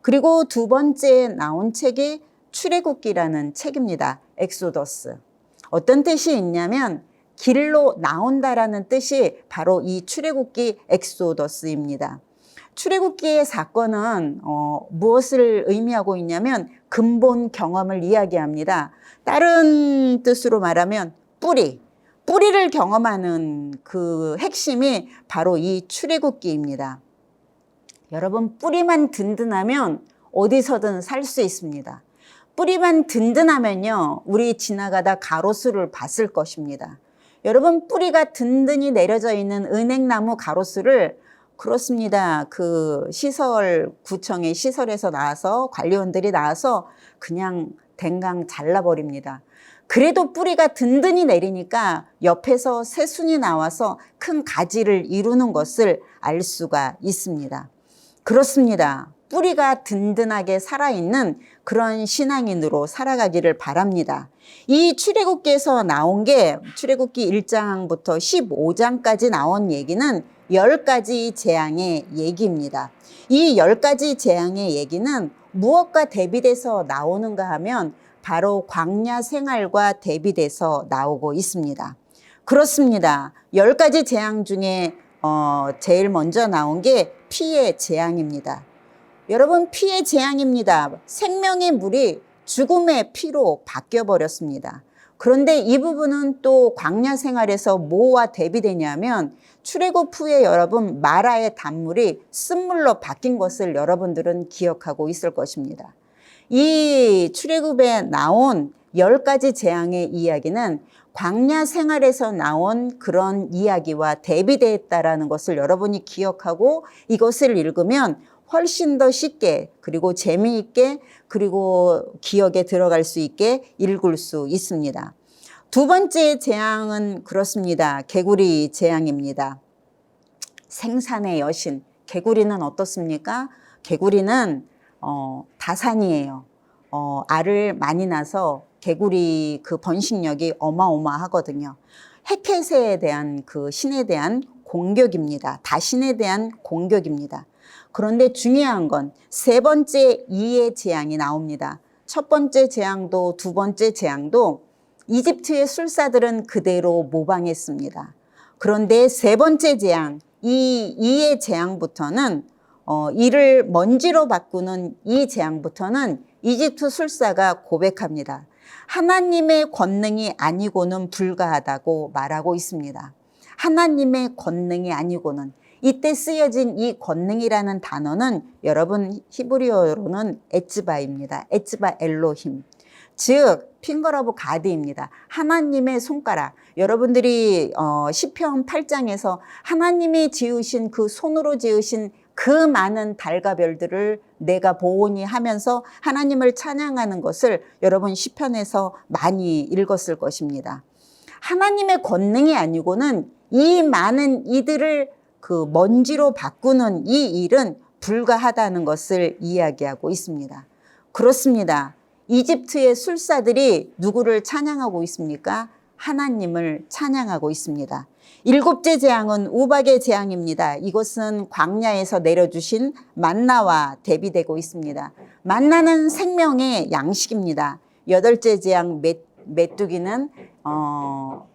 그리고 두 번째 나온 책이 출애굽기라는 책입니다. 엑소더스. 어떤 뜻이 있냐면 길로 나온다라는 뜻이 바로 이 출애굽기 엑소더스입니다. 출애굽기의 사건은 무엇을 의미하고 있냐면 근본 경험을 이야기합니다. 다른 뜻으로 말하면 뿌리를 경험하는 그 핵심이 바로 이 출애굽기입니다. 여러분, 뿌리만 든든하면 어디서든 살 수 있습니다. 뿌리만 든든하면요, 우리 지나가다 가로수를 봤을 것입니다. 여러분, 뿌리가 든든히 내려져 있는 은행나무 가로수를, 그렇습니다, 그 구청의 시설에서 나와서 관리원들이 나와서 그냥 댕강 잘라버립니다. 그래도 뿌리가 든든히 내리니까 옆에서 새순이 나와서 큰 가지를 이루는 것을 알 수가 있습니다. 그렇습니다. 뿌리가 든든하게 살아있는 그런 신앙인으로 살아가기를 바랍니다. 이 출애굽기에서 나온 게 출애굽기 1장부터 15장까지 나온 얘기는 10가지 재앙의 얘기입니다. 이 10가지 재앙의 얘기는 무엇과 대비돼서 나오는가 하면 바로 광야 생활과 대비돼서 나오고 있습니다. 그렇습니다. 10가지 재앙 중에 제일 먼저 나온 게 피의 재앙입니다. 여러분, 피의 재앙입니다. 생명의 물이 죽음의 피로 바뀌어 버렸습니다. 그런데 이 부분은 또 광야 생활에서 뭐와 대비되냐면 출애굽 후에 여러분 마라의 단물이 쓴물로 바뀐 것을 여러분들은 기억하고 있을 것입니다. 이 출애굽에 나온 10가지 재앙의 이야기는 광야 생활에서 나온 그런 이야기와 대비되었다라는 것을 여러분이 기억하고 이것을 읽으면 훨씬 더 쉽게 그리고 재미있게 그리고 기억에 들어갈 수 있게 읽을 수 있습니다. 두 번째 재앙은 그렇습니다. 개구리 재앙입니다. 생산의 여신. 개구리는 어떻습니까? 개구리는 다산이에요. 알을 많이 낳아서 개구리 그 번식력이 어마어마하거든요. 헷켓에 대한 그 신에 대한 공격입니다. 다신에 대한 공격입니다. 그런데 중요한 건 세 번째 이의 재앙이 나옵니다. 첫 번째 재앙도 두 번째 재앙도 이집트의 술사들은 그대로 모방했습니다. 그런데 세 번째 재앙, 이 이의 재앙부터는 이를 먼지로 바꾸는 이 재앙부터는 이집트 술사가 고백합니다. 하나님의 권능이 아니고는 불가하다고 말하고 있습니다. 하나님의 권능이 아니고는. 이때 쓰여진 이 권능이라는 단어는 여러분 히브리어로는 에츠바입니다. 에츠바 엘로힘. 즉 핑거 오브 가드입니다. 하나님의 손가락. 여러분들이 시편 8장에서 하나님이 지으신 그 손으로 지으신 그 많은 달과 별들을 내가 보오니 하면서 하나님을 찬양하는 것을 여러분 시편에서 많이 읽었을 것입니다. 하나님의 권능이 아니고는 이 많은 이들을 그 먼지로 바꾸는 이 일은 불가하다는 것을 이야기하고 있습니다. 그렇습니다. 이집트의 술사들이 누구를 찬양하고 있습니까? 하나님을 찬양하고 있습니다. 일곱째 재앙은 우박의 재앙입니다. 이것은 광야에서 내려주신 만나와 대비되고 있습니다. 만나는 생명의 양식입니다. 여덟째 재앙 메뚜기는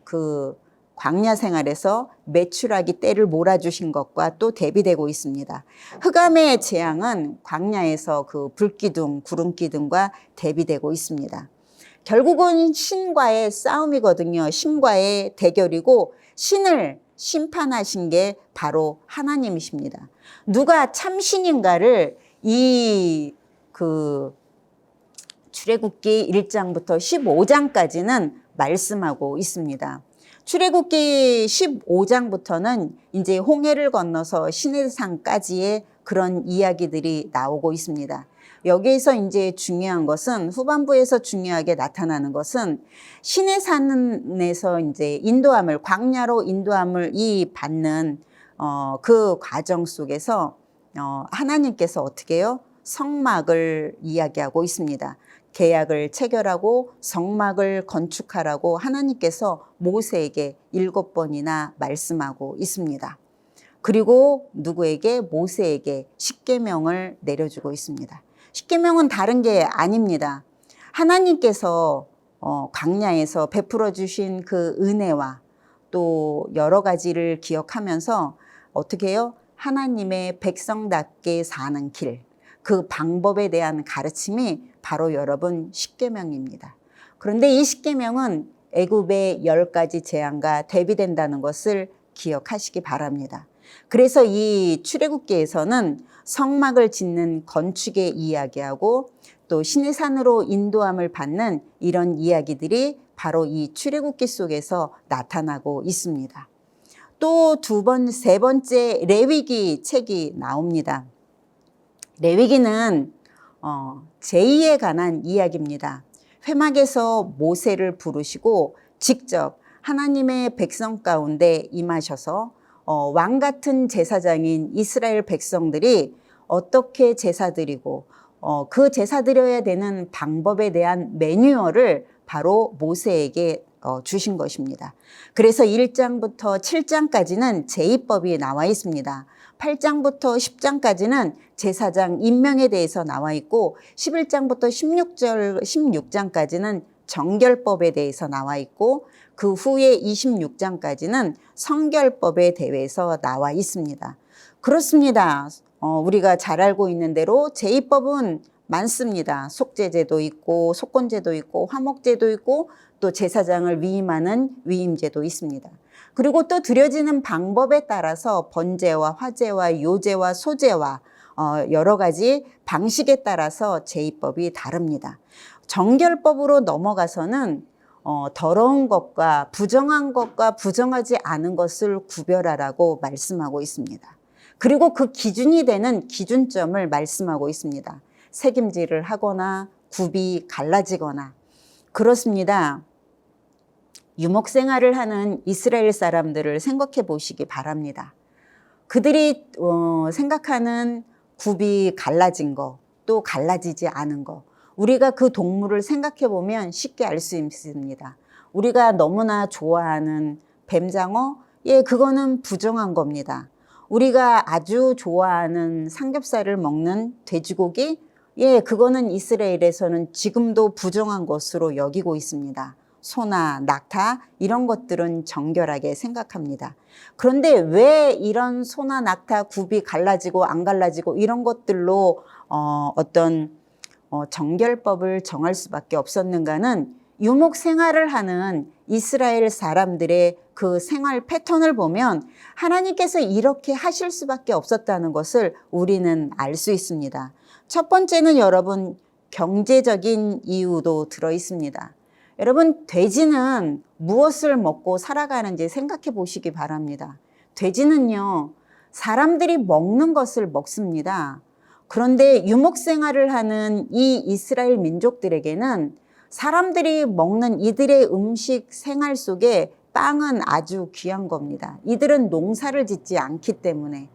그 광야 생활에서 메추라기 떼를 몰아주신 것과 또 대비되고 있습니다. 흑암의 재앙은 광야에서 그 불기둥, 구름기둥과 대비되고 있습니다. 결국은 신과의 싸움이거든요. 신과의 대결이고 신을 심판하신 게 바로 하나님이십니다. 누가 참신인가를 이 출애굽기 1장부터 15장까지는 말씀하고 있습니다. 출애굽기 15장부터는 이제 홍해를 건너서 시내산까지의 그런 이야기들이 나오고 있습니다. 여기에서 이제 중요한 것은 후반부에서 중요하게 나타나는 것은 시내산에서 이제 광야로 인도함을 받는 그 과정 속에서 하나님께서 어떻게 해요? 성막을 이야기하고 있습니다. 계약을 체결하고 성막을 건축하라고 하나님께서 모세에게 7번이나 말씀하고 있습니다. 그리고 누구에게? 모세에게 십계명을 내려주고 있습니다. 십계명은 다른 게 아닙니다. 하나님께서 광야에서 베풀어 주신 그 은혜와 또 여러 가지를 기억하면서 어떻게 해요? 하나님의 백성답게 사는 길, 그 방법에 대한 가르침이 바로 여러분 십계명입니다. 그런데 이 십계명은 애굽의 10가지 재앙과 대비된다는 것을 기억하시기 바랍니다. 그래서 이 출애굽기에서는 성막을 짓는 건축의 이야기하고 또 시내산으로 인도함을 받는 이런 이야기들이 바로 이 출애굽기 속에서 나타나고 있습니다. 또 세 번째 레위기 책이 나옵니다. 레위기는 제의에 관한 이야기입니다. 회막에서 모세를 부르시고 직접 하나님의 백성 가운데 임하셔서 왕 같은 제사장인 이스라엘 백성들이 어떻게 제사 드리고 그 제사 드려야 되는 방법에 대한 매뉴얼을 바로 모세에게 주신 것입니다. 그래서 1장부터 7장까지는 제의법이 나와 있습니다. 8장부터 10장까지는 제사장 임명에 대해서 나와 있고 11장부터 16장까지는 정결법에 대해서 나와 있고 그 후에 26장까지는 성결법에 대해서 나와 있습니다. 그렇습니다. 우리가 잘 알고 있는 대로 제의법은 많습니다. 속죄제도 있고 속건제도 있고 화목제도 있고 또 제사장을 위임하는 위임제도 있습니다. 그리고 또 드려지는 방법에 따라서 번제와 화제와 요제와 소제와 여러 가지 방식에 따라서 제의법이 다릅니다. 정결법으로 넘어가서는 더러운 것과 부정하지 않은 것을 구별하라고 말씀하고 있습니다. 그리고 그 기준이 되는 기준점을 말씀하고 있습니다. 색임질을 하거나 굽이 갈라지거나 그렇습니다. 유목 생활을 하는 이스라엘 사람들을 생각해 보시기 바랍니다. 그들이 생각하는 굽이 갈라진 거, 또 갈라지지 않은 거, 우리가 그 동물을 생각해 보면 쉽게 알 수 있습니다. 우리가 너무나 좋아하는 뱀장어, 그거는 부정한 겁니다. 우리가 아주 좋아하는 삼겹살을 먹는 돼지고기, 그거는 이스라엘에서는 지금도 부정한 것으로 여기고 있습니다. 소나 낙타 이런 것들은 정결하게 생각합니다. 그런데 왜 이런 소나 낙타 굽이 갈라지고 안 갈라지고 이런 것들로 정결법을 정할 수밖에 없었는가는 유목 생활을 하는 이스라엘 사람들의 그 생활 패턴을 보면 하나님께서 이렇게 하실 수밖에 없었다는 것을 우리는 알 수 있습니다. 첫 번째는 여러분 경제적인 이유도 들어 있습니다. 여러분 돼지는 무엇을 먹고 살아가는지 생각해 보시기 바랍니다. 돼지는요 사람들이 먹는 것을 먹습니다. 그런데 유목 생활을 하는 이 이스라엘 민족들에게는 사람들이 먹는 이들의 음식 생활 속에 빵은 아주 귀한 겁니다. 이들은 농사를 짓지 않기 때문에.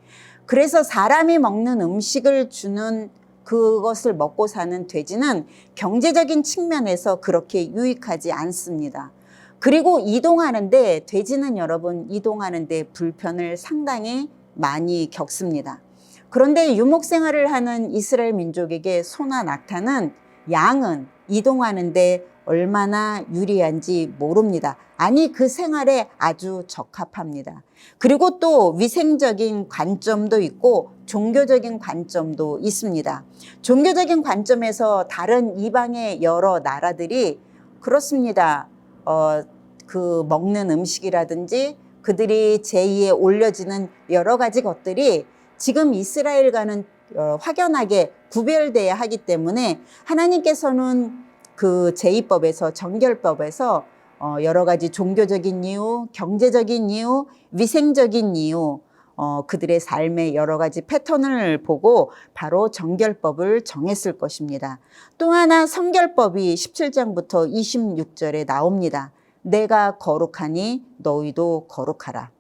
그래서 사람이 먹는 음식을 주는 그것을 먹고 사는 돼지는 경제적인 측면에서 그렇게 유익하지 않습니다. 그리고 이동하는데 돼지는 여러분 이동하는데 불편을 상당히 많이 겪습니다. 그런데 유목 생활을 하는 이스라엘 민족에게 소나 낙타는 양은 이동하는데 얼마나 유리한지 모릅니다. 아니 그 생활에 아주 적합합니다. 그리고 또 위생적인 관점도 있고 종교적인 관점도 있습니다. 종교적인 관점에서 다른 이방의 여러 나라들이 그렇습니다. 그 먹는 음식이라든지 그들이 제2에 올려지는 여러 가지 것들이 지금 이스라엘과는 확연하게 구별돼야 하기 때문에 하나님께서는 그 제의법에서 정결법에서 여러 가지 종교적인 이유, 경제적인 이유, 위생적인 이유, 그들의 삶의 여러 가지 패턴을 보고 바로 정결법을 정했을 것입니다. 또 하나 성결법이 17장부터 26절에 나옵니다. 내가 거룩하니 너희도 거룩하라.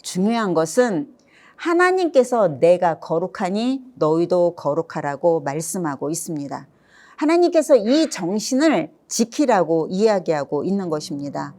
중요한 것은 하나님께서 내가 거룩하니 너희도 거룩하라고 말씀하고 있습니다. 하나님께서 이 정신을 지키라고 이야기하고 있는 것입니다.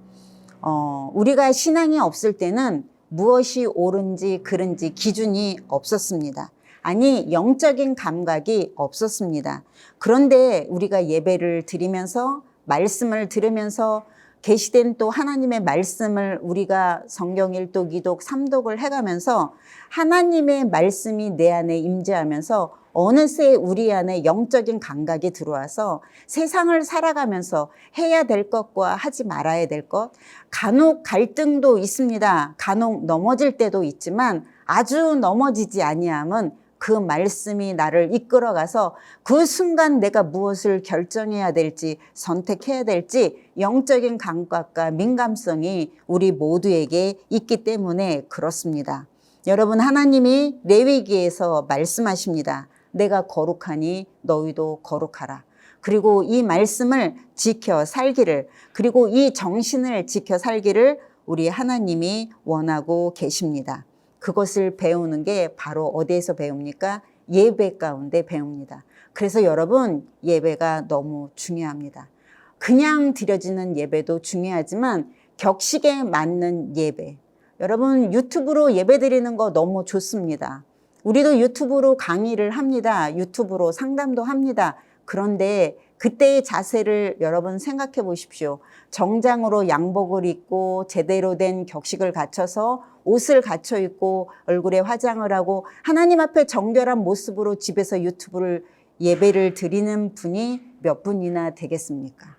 우리가 신앙이 없을 때는 무엇이 옳은지 그른지 기준이 없었습니다. 아니 영적인 감각이 없었습니다. 그런데 우리가 예배를 드리면서 말씀을 들으면서 계시된 또 하나님의 말씀을 우리가 성경 1독, 2독, 3독을 해가면서 하나님의 말씀이 내 안에 임재하면서 어느새 우리 안에 영적인 감각이 들어와서 세상을 살아가면서 해야 될 것과 하지 말아야 될 것, 간혹 갈등도 있습니다. 간혹 넘어질 때도 있지만 아주 넘어지지 아니함은 그 말씀이 나를 이끌어가서 그 순간 내가 무엇을 결정해야 될지 선택해야 될지 영적인 감각과 민감성이 우리 모두에게 있기 때문에 그렇습니다. 여러분, 하나님이 레위기에서 말씀하십니다. 내가 거룩하니 너희도 거룩하라. 그리고 이 말씀을 지켜 살기를, 그리고 이 정신을 지켜 살기를 우리 하나님이 원하고 계십니다. 그것을 배우는 게 바로 어디에서 배웁니까? 예배 가운데 배웁니다. 그래서 여러분, 예배가 너무 중요합니다. 그냥 드려지는 예배도 중요하지만 격식에 맞는 예배. 여러분, 유튜브로 예배 드리는 거 너무 좋습니다. 우리도 유튜브로 강의를 합니다. 유튜브로 상담도 합니다. 그런데 그때의 자세를 여러분 생각해 보십시오. 정장으로 양복을 입고 제대로 된 격식을 갖춰서 옷을 갖춰 입고 얼굴에 화장을 하고 하나님 앞에 정결한 모습으로 집에서 유튜브를 예배를 드리는 분이 몇 분이나 되겠습니까?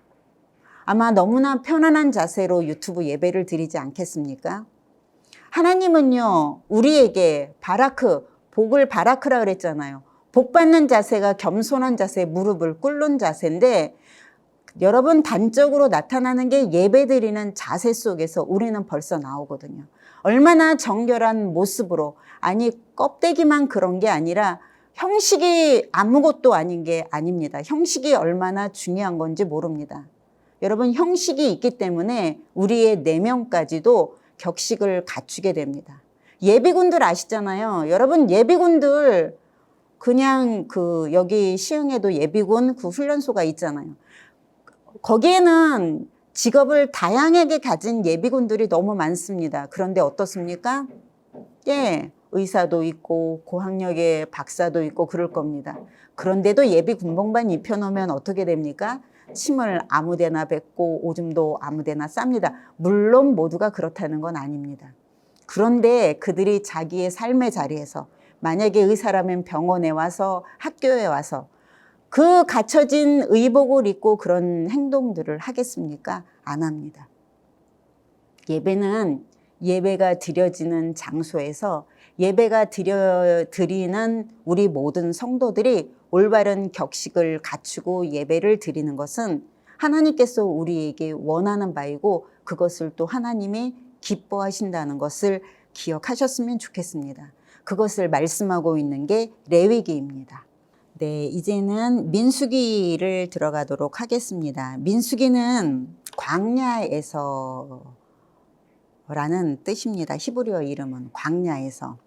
아마 너무나 편안한 자세로 유튜브 예배를 드리지 않겠습니까? 하나님은요, 우리에게 복을 바라크라 그랬잖아요. 복 받는 자세가 겸손한 자세, 무릎을 꿇는 자세인데 여러분, 단적으로 나타나는 게 예배드리는 자세 속에서 우리는 벌써 나오거든요. 얼마나 정결한 모습으로, 아니 껍데기만 그런 게 아니라 형식이 아무것도 아닌 게 아닙니다. 형식이 얼마나 중요한 건지 모릅니다. 여러분, 형식이 있기 때문에 우리의 내면까지도 격식을 갖추게 됩니다. 예비군들 아시잖아요. 여러분, 예비군들 그냥 여기 시흥에도 예비군 훈련소가 있잖아요. 거기에는 직업을 다양하게 가진 예비군들이 너무 많습니다. 그런데 어떻습니까? 예, 의사도 있고 고학력의 박사도 있고 그럴 겁니다. 그런데도 예비 군복만 입혀놓으면 어떻게 됩니까? 침을 아무데나 뱉고 오줌도 아무데나 쌉니다. 물론 모두가 그렇다는 건 아닙니다. 그런데 그들이 자기의 삶의 자리에서 만약에 의사라면 병원에 와서 학교에 와서 그 갖춰진 의복을 입고 그런 행동들을 하겠습니까? 안 합니다. 예배는 예배가 드려지는 장소에서 예배가 드리는 우리 모든 성도들이 올바른 격식을 갖추고 예배를 드리는 것은 하나님께서 우리에게 원하는 바이고 그것을 또 하나님이 기뻐하신다는 것을 기억하셨으면 좋겠습니다. 그것을 말씀하고 있는 게 레위기입니다. 네, 이제는 민수기를 들어가도록 하겠습니다. 민수기는 광야에서 라는 뜻입니다. 히브리어 이름은 광야에서.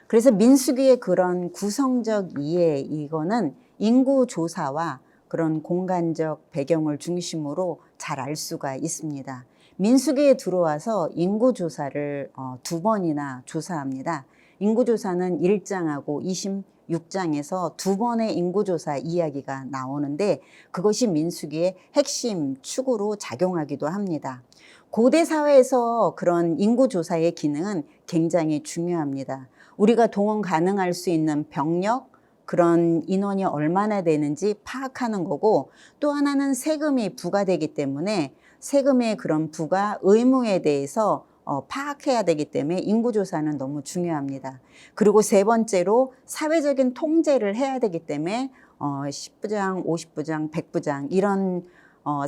그래서 민수기의 그런 구성적 이해, 이거는 인구조사와 그런 공간적 배경을 중심으로 잘 알 수가 있습니다. 민수기에 들어와서 인구조사를 2번이나 조사합니다. 인구조사는 1장하고 26장에서 2번의 인구조사 이야기가 나오는데 그것이 민수기의 핵심 축으로 작용하기도 합니다. 고대 사회에서 그런 인구조사의 기능은 굉장히 중요합니다. 우리가 동원 가능할 수 있는 병력, 그런 인원이 얼마나 되는지 파악하는 거고 또 하나는 세금이 부과되기 때문에 세금의 그런 부과 의무에 대해서 파악해야 되기 때문에 인구조사는 너무 중요합니다. 그리고 세 번째로 사회적인 통제를 해야 되기 때문에 10부장, 50부장, 100부장 이런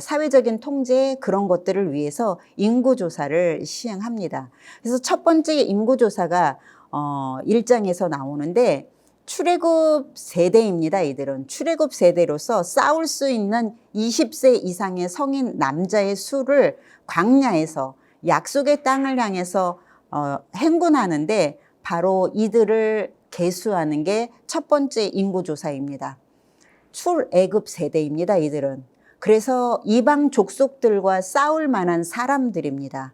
사회적인 통제 그런 것들을 위해서 인구조사를 시행합니다. 그래서 첫 번째 인구조사가 1장에서 나오는데 출애굽 세대입니다. 이들은 출애굽 세대로서 싸울 수 있는 20세 이상의 성인 남자의 수를 광야에서 약속의 땅을 향해서 행군하는데 바로 이들을 계수하는 게 첫 번째 인구조사입니다. 출애굽 세대입니다. 이들은. 그래서 이방 족속들과 싸울 만한 사람들입니다.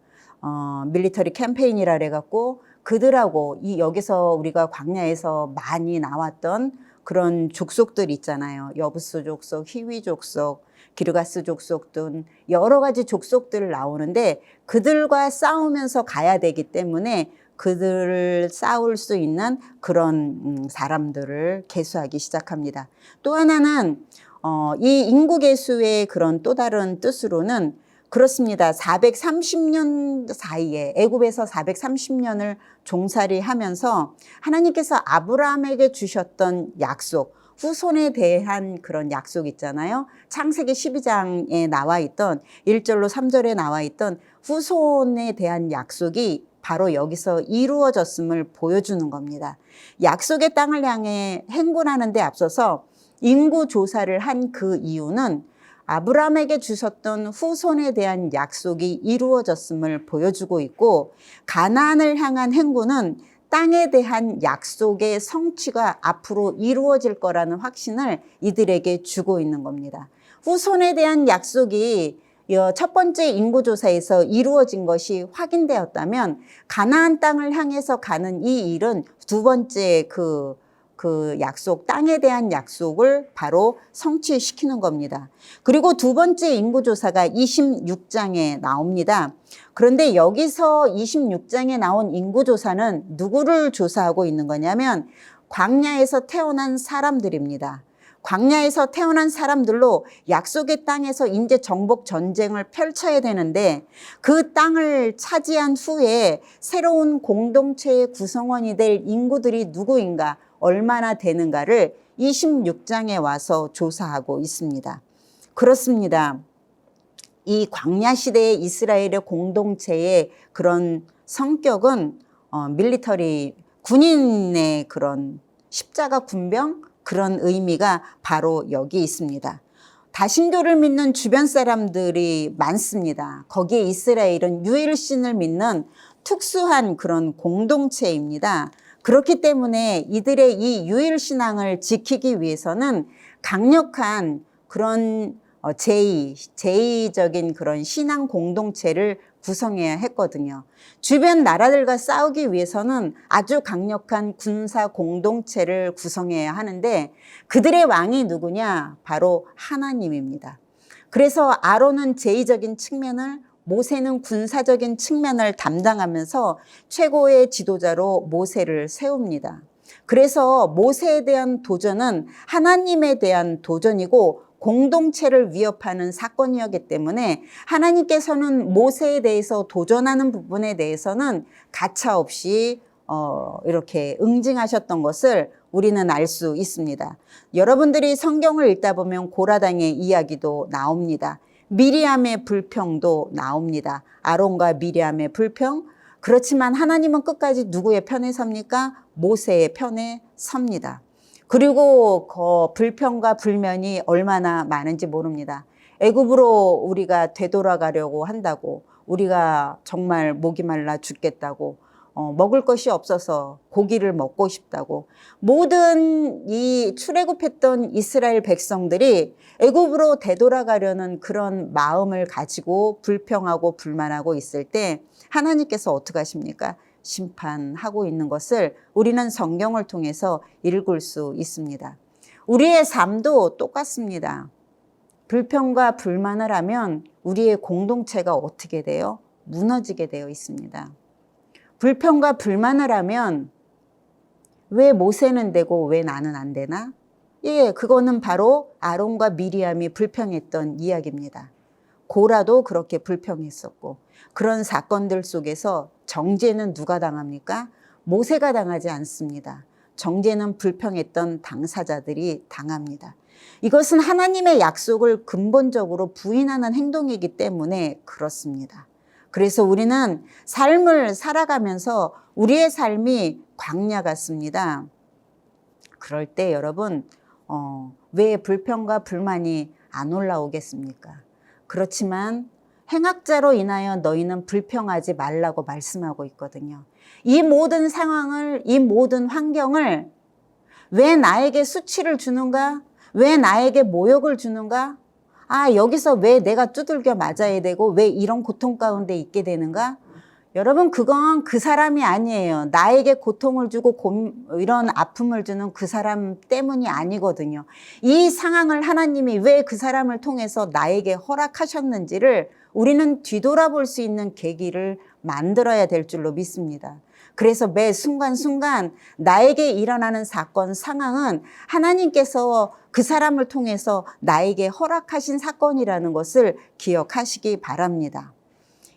밀리터리 캠페인이라 그래갖고 그들하고 여기서 우리가 광야에서 많이 나왔던 그런 족속들 있잖아요. 여부스 족속, 히위 족속, 기르가스 족속 등 여러 가지 족속들 나오는데 그들과 싸우면서 가야 되기 때문에 그들을 싸울 수 있는 그런 사람들을 계수하기 시작합니다. 또 하나는 이 인구 계수의 그런 또 다른 뜻으로는 그렇습니다. 430년 사이에 애굽에서 430년을 종살이 하면서 하나님께서 아브라함에게 주셨던 약속, 후손에 대한 그런 약속 있잖아요. 창세기 12장에 나와 있던 1절로 3절에 나와 있던 후손에 대한 약속이 바로 여기서 이루어졌음을 보여주는 겁니다. 약속의 땅을 향해 행군하는 데 앞서서 인구 조사를 한 그 이유는 아브라함에게 주셨던 후손에 대한 약속이 이루어졌음을 보여주고 있고, 가나안을 향한 행군은 땅에 대한 약속의 성취가 앞으로 이루어질 거라는 확신을 이들에게 주고 있는 겁니다. 후손에 대한 약속이 첫 번째 인구조사에서 이루어진 것이 확인되었다면 가나안 땅을 향해서 가는 이 일은 두 번째 그 약속, 땅에 대한 약속을 바로 성취시키는 겁니다. 그리고 두 번째 인구조사가 26장에 나옵니다. 그런데 여기서 26장에 나온 인구조사는 누구를 조사하고 있는 거냐면 광야에서 태어난 사람들입니다. 광야에서 태어난 사람들로 약속의 땅에서 이제 정복 전쟁을 펼쳐야 되는데 그 땅을 차지한 후에 새로운 공동체의 구성원이 될 인구들이 누구인가, 얼마나 되는가를 26장에 와서 조사하고 있습니다. 그렇습니다. 이 광야 시대의 이스라엘의 공동체의 그런 성격은 밀리터리, 군인의 그런 십자가 군병, 그런 의미가 바로 여기 있습니다. 다신교를 믿는 주변 사람들이 많습니다. 거기에 이스라엘은 유일신을 믿는 특수한 그런 공동체입니다. 그렇기 때문에 이들의 이 유일신앙을 지키기 위해서는 강력한 그런 제의적인 그런 신앙 공동체를 구성해야 했거든요. 주변 나라들과 싸우기 위해서는 아주 강력한 군사 공동체를 구성해야 하는데 그들의 왕이 누구냐? 바로 하나님입니다. 그래서 아론은 제의적인 측면을, 모세는 군사적인 측면을 담당하면서 최고의 지도자로 모세를 세웁니다. 그래서 모세에 대한 도전은 하나님에 대한 도전이고 공동체를 위협하는 사건이었기 때문에 하나님께서는 모세에 대해서 도전하는 부분에 대해서는 가차없이 이렇게 응징하셨던 것을 우리는 알 수 있습니다. 여러분들이 성경을 읽다 보면 고라당의 이야기도 나옵니다. 미리암의 불평도 나옵니다. 아론과 미리암의 불평. 그렇지만 하나님은 끝까지 누구의 편에 섭니까? 모세의 편에 섭니다. 그리고 그 불평과 불면이 얼마나 많은지 모릅니다. 애굽으로 우리가 되돌아가려고 한다고, 우리가 정말 목이 말라 죽겠다고, 먹을 것이 없어서 고기를 먹고 싶다고, 모든 이 출애굽했던 이스라엘 백성들이 애굽으로 되돌아가려는 그런 마음을 가지고 불평하고 불만하고 있을 때 하나님께서 어떻게 하십니까? 심판하고 있는 것을 우리는 성경을 통해서 읽을 수 있습니다. 우리의 삶도 똑같습니다. 불평과 불만을 하면 우리의 공동체가 어떻게 돼요? 무너지게 되어 있습니다. 불평과 불만을 하면 왜 모세는 되고 왜 나는 안 되나? 예, 그거는 바로 아론과 미리암이 불평했던 이야기입니다. 고라도 그렇게 불평했었고, 그런 사건들 속에서 정죄는 누가 당합니까? 모세가 당하지 않습니다. 정죄는 불평했던 당사자들이 당합니다. 이것은 하나님의 약속을 근본적으로 부인하는 행동이기 때문에 그렇습니다. 그래서 우리는 삶을 살아가면서 우리의 삶이 광야 같습니다. 그럴 때 여러분, 왜 불평과 불만이 안 올라오겠습니까? 그렇지만 행악자로 인하여 너희는 불평하지 말라고 말씀하고 있거든요. 이 모든 상황을, 이 모든 환경을 왜 나에게 수치를 주는가? 왜 나에게 모욕을 주는가? 여기서 왜 내가 두들겨 맞아야 되고 왜 이런 고통 가운데 있게 되는가? 여러분, 그건 그 사람이 아니에요. 나에게 고통을 주고 이런 아픔을 주는 그 사람 때문이 아니거든요. 이 상황을 하나님이 왜 그 사람을 통해서 나에게 허락하셨는지를 우리는 뒤돌아볼 수 있는 계기를 만들어야 될 줄로 믿습니다. 그래서 매 순간순간 나에게 일어나는 사건, 상황은 하나님께서 그 사람을 통해서 나에게 허락하신 사건이라는 것을 기억하시기 바랍니다.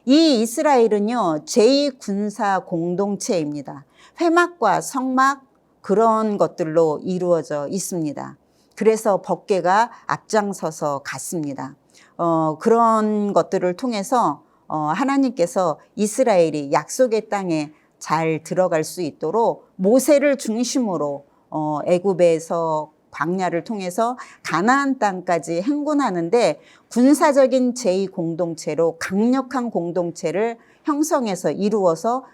이 이스라엘은요, 제2군사 공동체입니다. 회막과 성막 그런 것들로 이루어져 있습니다. 그래서 법궤가 앞장서서 갔습니다. 그런 것들을 통해서 하나님께서 이스라엘이 약속의 땅에 잘 들어갈 수 있도록 모세를 중심으로 애굽에서 광야를 통해서 가나안 땅까지 행군하는데 군사적인 제2공동체로 강력한 공동체를 형성해서 이루어서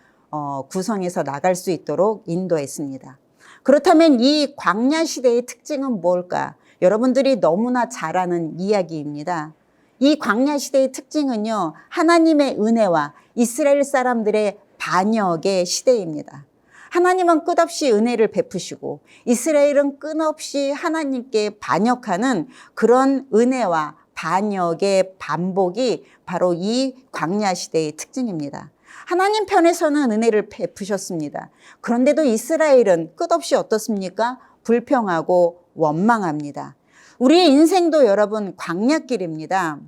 구성해서 나갈 수 있도록 인도했습니다. 그렇다면 이 광야 시대의 특징은 뭘까? 여러분들이 너무나 잘 아는 이야기입니다. 이 광야 시대의 특징은요, 하나님의 은혜와 이스라엘 사람들의 반역의 시대입니다. 하나님은 끝없이 은혜를 베푸시고 이스라엘은 끊없이 하나님께 반역하는 그런 은혜와 반역의 반복이 바로 이 광야 시대의 특징입니다. 하나님 편에서는 은혜를 베푸셨습니다. 그런데도 이스라엘은 끝없이 어떻습니까? 불평하고 원망합니다. 우리의 인생도 여러분 광야길입니다.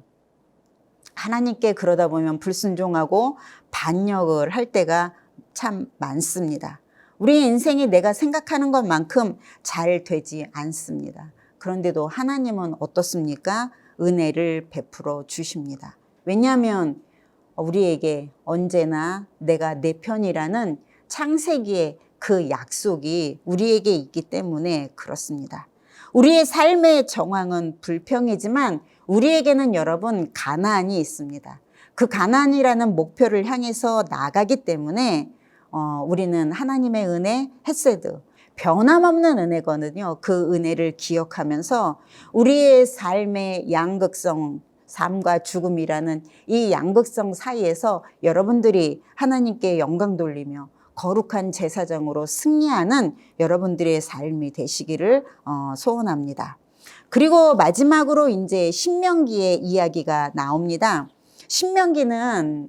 하나님께 그러다 보면 불순종하고 반역을 할 때가 참 많습니다. 우리의 인생이 내가 생각하는 것만큼 잘 되지 않습니다. 그런데도 하나님은 어떻습니까? 은혜를 베풀어 주십니다. 왜냐하면 우리에게 언제나 내가 내 편이라는 창세기의 그 약속이 우리에게 있기 때문에 그렇습니다. 우리의 삶의 정황은 불평이지만 우리에게는 여러분 가나안이 있습니다. 그 가나안이라는 목표를 향해서 나가기 때문에 우리는 하나님의 은혜, 헤세드, 변함없는 은혜거든요. 그 은혜를 기억하면서 우리의 삶의 양극성, 삶과 죽음이라는 이 양극성 사이에서 여러분들이 하나님께 영광 돌리며 거룩한 제사장으로 승리하는 여러분들의 삶이 되시기를 소원합니다. 그리고 마지막으로 이제 신명기의 이야기가 나옵니다. 신명기는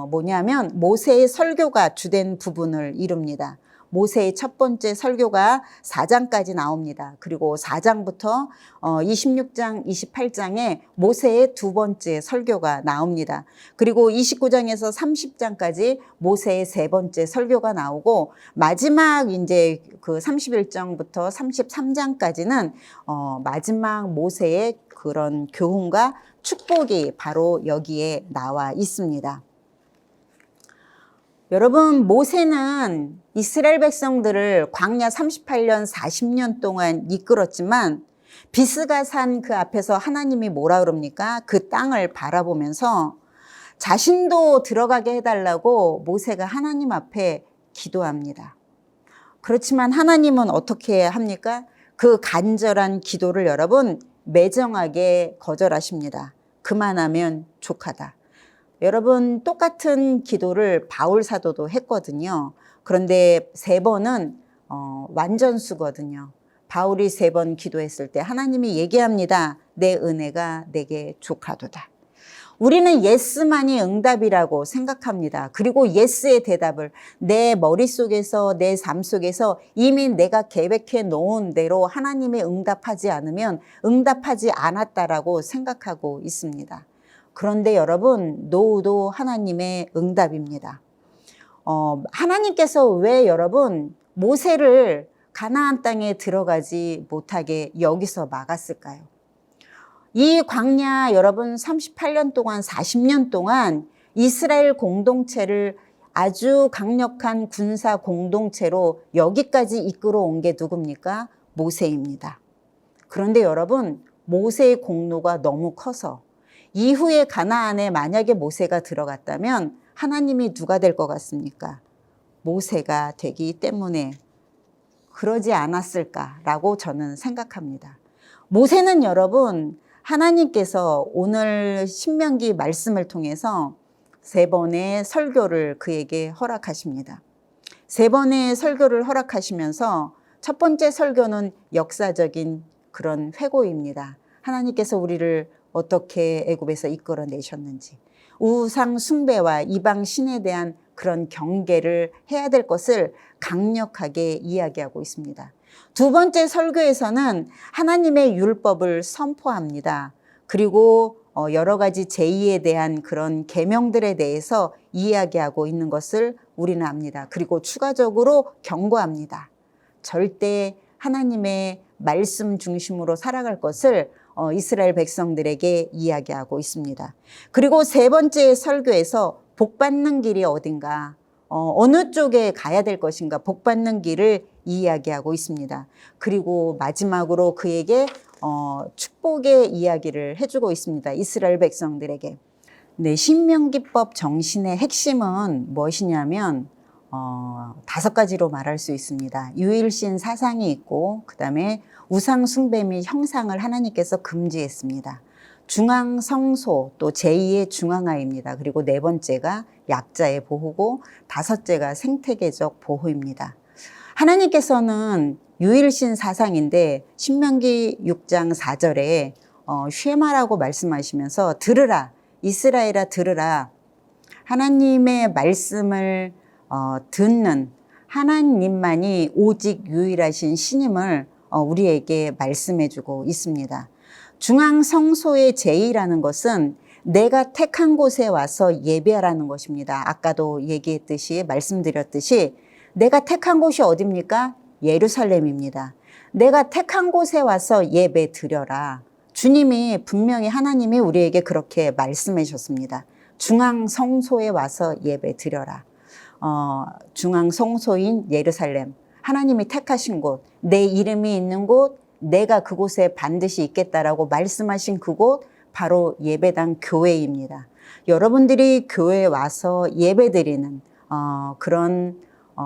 뭐냐면 모세의 설교가 주된 부분을 이룹니다. 모세의 첫 번째 설교가 4장까지 나옵니다. 그리고 4장부터 26장, 28장에 모세의 두 번째 설교가 나옵니다. 그리고 29장에서 30장까지 모세의 세 번째 설교가 나오고 마지막 이제 그 31장부터 33장까지는 마지막 모세의 그런 교훈과 축복이 바로 여기에 나와 있습니다. 여러분, 모세는 이스라엘 백성들을 광야 38년 40년 동안 이끌었지만 비스가 산 그 앞에서 하나님이 뭐라 그럽니까? 그 땅을 바라보면서 자신도 들어가게 해달라고 모세가 하나님 앞에 기도합니다. 그렇지만 하나님은 어떻게 합니까? 그 간절한 기도를 여러분 매정하게 거절하십니다. 그만하면 족하다. 여러분 똑같은 기도를 바울 사도도 했거든요. 그런데 세 번은 완전수거든요. 바울이 세 번 기도했을 때 하나님이 얘기합니다. 내 은혜가 내게 족하도다. 우리는 예스만이 응답이라고 생각합니다. 그리고 예스의 대답을 내 머릿속에서 내 삶 속에서 이미 내가 계획해 놓은 대로 하나님이 응답하지 않으면 응답하지 않았다라고 생각하고 있습니다. 그런데 여러분, 노우도 하나님의 응답입니다. 하나님께서 왜 여러분 모세를 가나안 땅에 들어가지 못하게 여기서 막았을까요? 이 광야 여러분 38년 동안 40년 동안 이스라엘 공동체를 아주 강력한 군사 공동체로 여기까지 이끌어 온 게 누굽니까? 모세입니다. 그런데 여러분 모세의 공로가 너무 커서 이후에 가나안에 만약에 모세가 들어갔다면 하나님이 누가 될 것 같습니까? 모세가 되기 때문에 그러지 않았을까라고 저는 생각합니다. 모세는 여러분 하나님께서 오늘 신명기 말씀을 통해서 3번의 설교를 그에게 허락하십니다. 3번의 설교를 허락하시면서 첫 번째 설교는 역사적인 그런 회고입니다. 하나님께서 우리를 어떻게 애굽에서 이끌어내셨는지, 우상 숭배와 이방 신에 대한 그런 경계를 해야 될 것을 강력하게 이야기하고 있습니다. 두 번째 설교에서는 하나님의 율법을 선포합니다. 그리고 여러 가지 제의에 대한 그런 계명들에 대해서 이야기하고 있는 것을 우리는 압니다. 그리고 추가적으로 경고합니다. 절대 하나님의 말씀 중심으로 살아갈 것을 이스라엘 백성들에게 이야기하고 있습니다. 그리고 세 번째 설교에서 복받는 길이 어딘가, 어느 쪽에 가야 될 것인가, 복받는 길을 이야기하고 있습니다. 그리고 마지막으로 그에게 축복의 이야기를 해주고 있습니다. 이스라엘 백성들에게. 네, 신명기법 정신의 핵심은 무엇이냐면 5가지로 말할 수 있습니다. 유일신 사상이 있고, 그 다음에 우상 숭배 및 형상을 하나님께서 금지했습니다. 중앙 성소, 또 제2의 중앙아입니다. 그리고 4번째가 약자의 보호고, 5째가 생태계적 보호입니다. 하나님께서는 유일신 사상인데 신명기 6장 4절에 쉐마라고 말씀하시면서 들으라, 이스라엘아 들으라. 하나님의 말씀을 듣는 하나님만이 오직 유일하신 신임을 우리에게 말씀해주고 있습니다. 중앙 성소의 제의라는 것은 내가 택한 곳에 와서 예배하라는 것입니다. 아까도 얘기했듯이, 말씀드렸듯이 내가 택한 곳이 어디입니까? 예루살렘입니다. 내가 택한 곳에 와서 예배 드려라. 주님이 분명히 하나님이 우리에게 그렇게 말씀해 주셨습니다. 중앙 성소에 와서 예배 드려라. 중앙 성소인 예루살렘, 하나님이 택하신 곳, 내 이름이 있는 곳, 내가 그곳에 반드시 있겠다라고 말씀하신 그곳, 바로 예배당 교회입니다. 여러분들이 교회에 와서 예배드리는 그런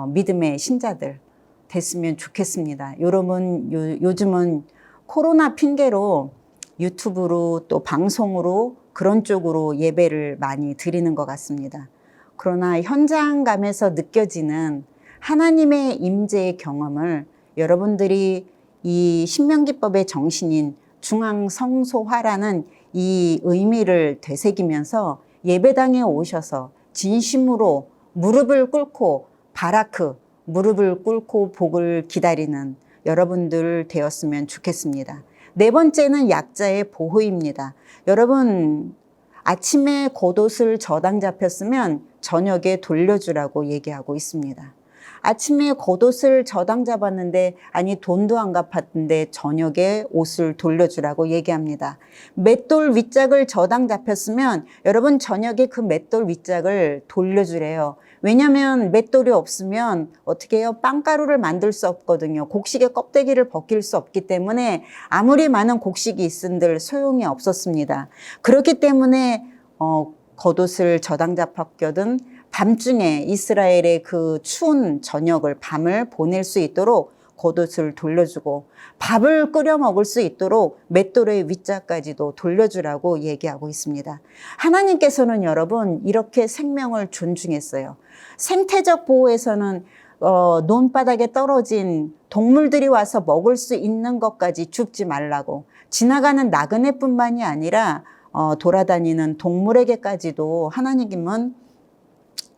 믿음의 신자들 됐으면 좋겠습니다. 여러분, 요즘은 코로나 핑계로 유튜브로 또 방송으로 그런 쪽으로 예배를 많이 드리는 것 같습니다. 그러나 현장감에서 느껴지는 하나님의 임재의 경험을 여러분들이 이 신명기법의 정신인 중앙성소화라는 이 의미를 되새기면서 예배당에 오셔서 진심으로 무릎을 꿇고 바라크, 무릎을 꿇고 복을 기다리는 여러분들 되었으면 좋겠습니다. 4번째는 약자의 보호입니다. 여러분, 아침에 겉옷을 저당 잡혔으면 저녁에 돌려주라고 얘기하고 있습니다. 아침에 겉옷을 저당 잡았는데, 아니 돈도 안 갚았는데 저녁에 옷을 돌려주라고 얘기합니다. 맷돌 윗짝을 저당 잡혔으면 여러분 저녁에 그 맷돌 윗짝을 돌려주래요. 왜냐하면 맷돌이 없으면 어떻게 해요? 빵가루를 만들 수 없거든요. 곡식의 껍데기를 벗길 수 없기 때문에 아무리 많은 곡식이 있은들 소용이 없었습니다. 그렇기 때문에 겉옷을 저당 잡혔거든 밤중에 이스라엘의 그 추운 저녁을, 밤을 보낼 수 있도록 겉옷을 돌려주고 밥을 끓여 먹을 수 있도록 맷돌의 윗자까지도 돌려주라고 얘기하고 있습니다. 하나님께서는 여러분 이렇게 생명을 존중했어요. 생태적 보호에서는 논바닥에 떨어진 동물들이 와서 먹을 수 있는 것까지 줍지 말라고, 지나가는 나그네뿐만이 아니라 돌아다니는 동물에게까지도 하나님은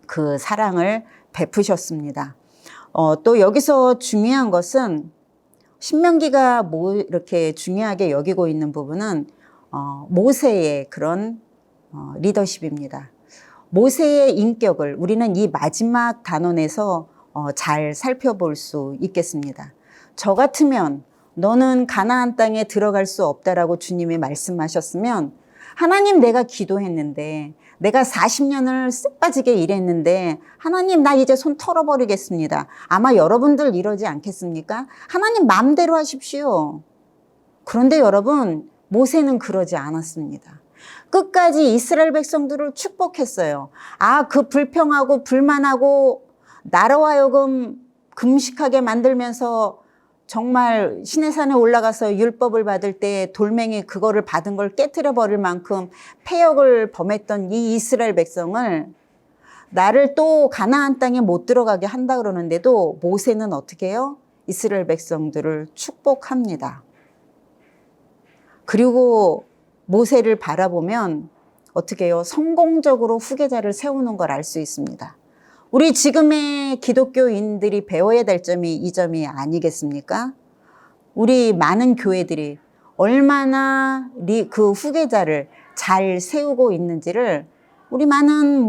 그 사랑을 베푸셨습니다. 또 여기서 중요한 것은 신명기가 이렇게 중요하게 여기고 있는 부분은 모세의 그런 리더십입니다. 모세의 인격을 우리는 이 마지막 단원에서 잘 살펴볼 수 있겠습니다. 저 같으면 너는 가나안 땅에 들어갈 수 없다라고 주님이 말씀하셨으면, 하나님 내가 기도했는데, 내가 40년을 쎄빠지게 일했는데 하나님 나 이제 손 털어버리겠습니다. 아마 여러분들 이러지 않겠습니까? 하나님 마음대로 하십시오. 그런데 여러분, 모세는 그러지 않았습니다. 끝까지 이스라엘 백성들을 축복했어요. 그 불평하고 불만하고 나로 하여금 금식하게 만들면서 정말 시내산에 올라가서 율법을 받을 때 돌멩이 그거를 받은 걸 깨트려 버릴 만큼 패역을 범했던 이 이스라엘 백성을 나를 또 가나안 땅에 못 들어가게 한다 그러는데도 모세는 어떻게 해요? 이스라엘 백성들을 축복합니다. 그리고 모세를 바라보면 어떻게 해요? 성공적으로 후계자를 세우는 걸 알 수 있습니다. 우리 지금의 기독교인들이 배워야 될 점이 이 점이 아니겠습니까? 우리 많은 교회들이 얼마나 그 후계자를 잘 세우고 있는지를 우리 많은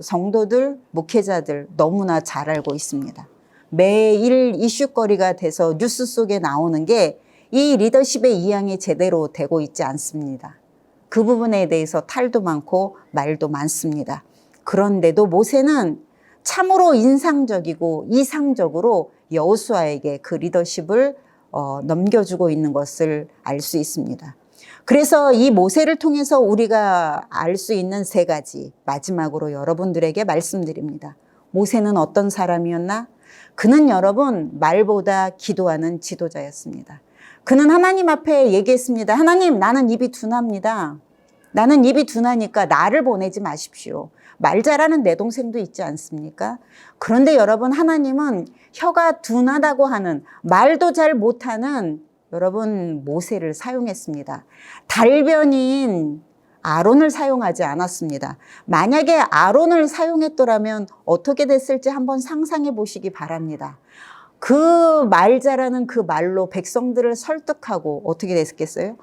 성도들, 목회자들 너무나 잘 알고 있습니다. 매일 이슈거리가 돼서 뉴스 속에 나오는 게 이 리더십의 이양이 제대로 되고 있지 않습니다. 그 부분에 대해서 탈도 많고 말도 많습니다. 그런데도 모세는 참으로 인상적이고 이상적으로 여호수아에게 그 리더십을 넘겨주고 있는 것을 알 수 있습니다. 그래서 이 모세를 통해서 우리가 알 수 있는 세 가지 마지막으로 여러분들에게 말씀드립니다. 모세는 어떤 사람이었나? 그는 여러분 말보다 기도하는 지도자였습니다. 그는 하나님 앞에 얘기했습니다. 하나님, 나는 입이 둔합니다. 나는 입이 둔하니까 나를 보내지 마십시오. 말 잘하는 내 동생도 있지 않습니까? 그런데 여러분, 하나님은 혀가 둔하다고 하는, 말도 잘 못하는 여러분 모세를 사용했습니다. 달변인 아론을 사용하지 않았습니다. 만약에 아론을 사용했더라면 어떻게 됐을지 한번 상상해 보시기 바랍니다. 그 말 잘하는 그 말로 백성들을 설득하고 어떻게 됐겠어요?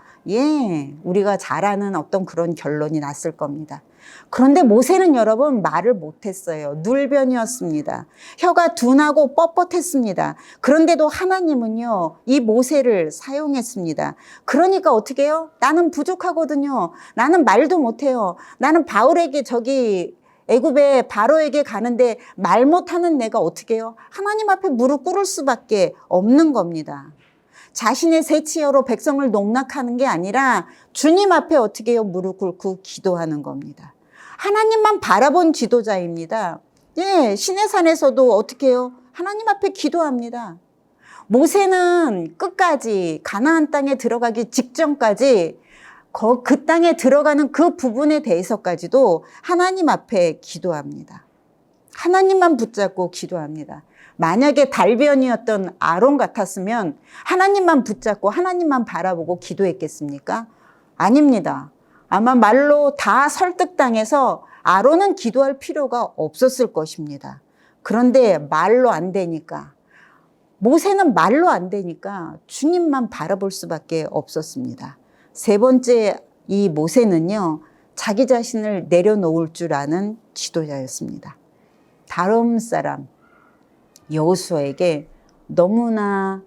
우리가 잘 아는 어떤 그런 결론이 났을 겁니다. 그런데 모세는 여러분 말을 못했어요. 눌변이었습니다. 혀가 둔하고 뻣뻣했습니다. 그런데도 하나님은요, 이 모세를 사용했습니다. 그러니까 어떻게 해요? 나는 부족하거든요. 나는 말도 못해요. 나는 바울에게 애굽의 바로에게 가는데 말 못하는 내가 어떻게 해요? 하나님 앞에 무릎 꿇을 수밖에 없는 겁니다. 자신의 세치어로 백성을 농락하는 게 아니라 주님 앞에 어떻게 해요? 무릎 꿇고 기도하는 겁니다. 하나님만 바라본 지도자입니다. 시내산에서도 어떻게 해요? 하나님 앞에 기도합니다. 모세는 끝까지 가나안 땅에 들어가기 직전까지 그 땅에 들어가는 그 부분에 대해서까지도 하나님 앞에 기도합니다. 하나님만 붙잡고 기도합니다. 만약에 달변이었던 아론 같았으면 하나님만 붙잡고 하나님만 바라보고 기도했겠습니까? 아닙니다. 아마 말로 다 설득당해서 아론은 기도할 필요가 없었을 것입니다. 그런데 말로 안 되니까, 모세는 말로 안 되니까 주님만 바라볼 수밖에 없었습니다. 세 번째, 이 모세는요, 자기 자신을 내려놓을 줄 아는 지도자였습니다. 다름 사람 여호수아에게 너무나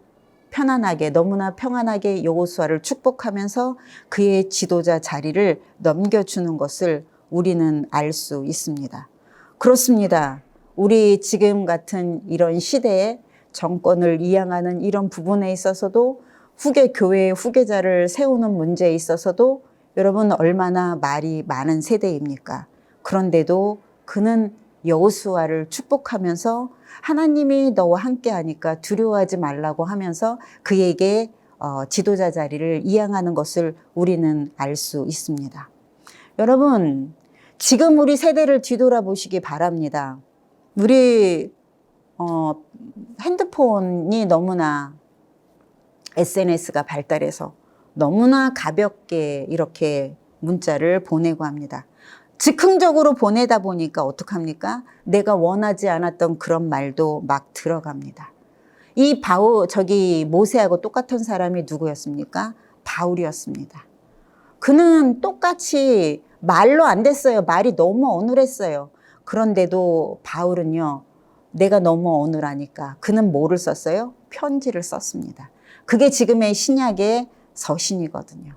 편안하게, 너무나 평안하게 여호수아를 축복하면서 그의 지도자 자리를 넘겨주는 것을 우리는 알 수 있습니다. 그렇습니다. 우리 지금 같은 이런 시대에 정권을 이양하는 이런 부분에 있어서도 교회의 후계자를 세우는 문제에 있어서도 여러분 얼마나 말이 많은 세대입니까? 그런데도 그는 여호수아를 축복하면서 하나님이 너와 함께 하니까 두려워하지 말라고 하면서 그에게 지도자 자리를 이양하는 것을 우리는 알 수 있습니다. 여러분, 지금 우리 세대를 뒤돌아보시기 바랍니다. 우리 핸드폰이 너무나 SNS가 발달해서 너무나 가볍게 이렇게 문자를 보내고 합니다. 즉흥적으로 보내다 보니까 어떡합니까? 내가 원하지 않았던 그런 말도 막 들어갑니다. 모세하고 똑같은 사람이 누구였습니까? 바울이었습니다. 그는 똑같이 말로 안 됐어요. 말이 너무 어눌했어요. 그런데도 바울은요, 내가 너무 어눌하니까 그는 뭐를 썼어요? 편지를 썼습니다. 그게 지금의 신약의 서신이거든요.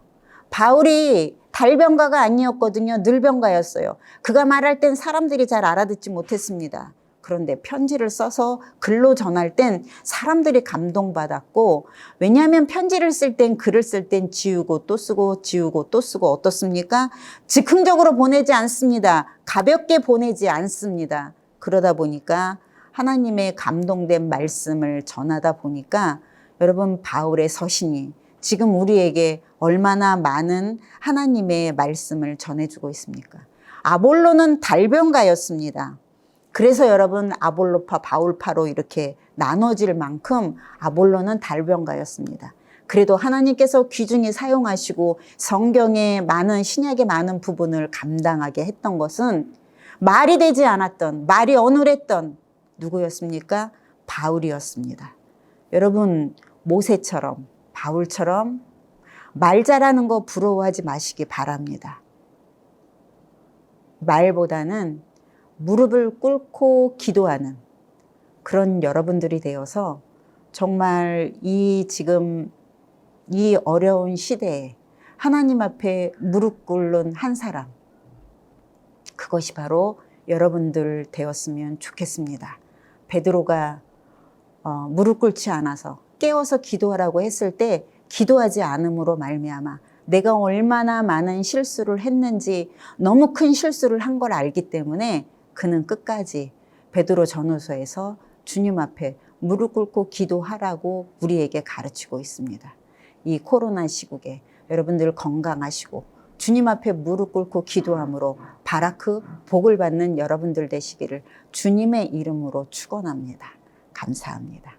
바울이 달변가가 아니었거든요. 늘변가였어요. 그가 말할 땐 사람들이 잘 알아듣지 못했습니다. 그런데 편지를 써서 글로 전할 땐 사람들이 감동받았고, 왜냐하면 편지를 쓸 땐, 글을 쓸 땐 지우고 또 쓰고 지우고 또 쓰고 어떻습니까? 즉흥적으로 보내지 않습니다. 가볍게 보내지 않습니다. 그러다 보니까 하나님의 감동된 말씀을 전하다 보니까 여러분, 바울의 서신이 지금 우리에게 얼마나 많은 하나님의 말씀을 전해주고 있습니까? 아볼로는 달변가였습니다. 그래서 여러분, 아볼로파, 바울파로 이렇게 나눠질 만큼 아볼로는 달변가였습니다. 그래도 하나님께서 귀중히 사용하시고 성경의 많은, 신약의 많은 부분을 감당하게 했던 것은 말이 되지 않았던, 말이 어눌했던 누구였습니까? 바울이었습니다. 여러분, 모세처럼, 바울처럼 말 잘하는 거 부러워하지 마시기 바랍니다. 말보다는 무릎을 꿇고 기도하는 그런 여러분들이 되어서 정말 지금 이 어려운 시대에 하나님 앞에 무릎 꿇는 한 사람, 그것이 바로 여러분들 되었으면 좋겠습니다. 베드로가 무릎 꿇지 않아서 깨워서 기도하라고 했을 때 기도하지 않음으로 말미암아 내가 얼마나 많은 실수를 했는지, 너무 큰 실수를 한 걸 알기 때문에 그는 끝까지 베드로 전후서에서 주님 앞에 무릎 꿇고 기도하라고 우리에게 가르치고 있습니다. 이 코로나 시국에 여러분들 건강하시고 주님 앞에 무릎 꿇고 기도함으로 바라크 복을 받는 여러분들 되시기를 주님의 이름으로 축원합니다. 감사합니다.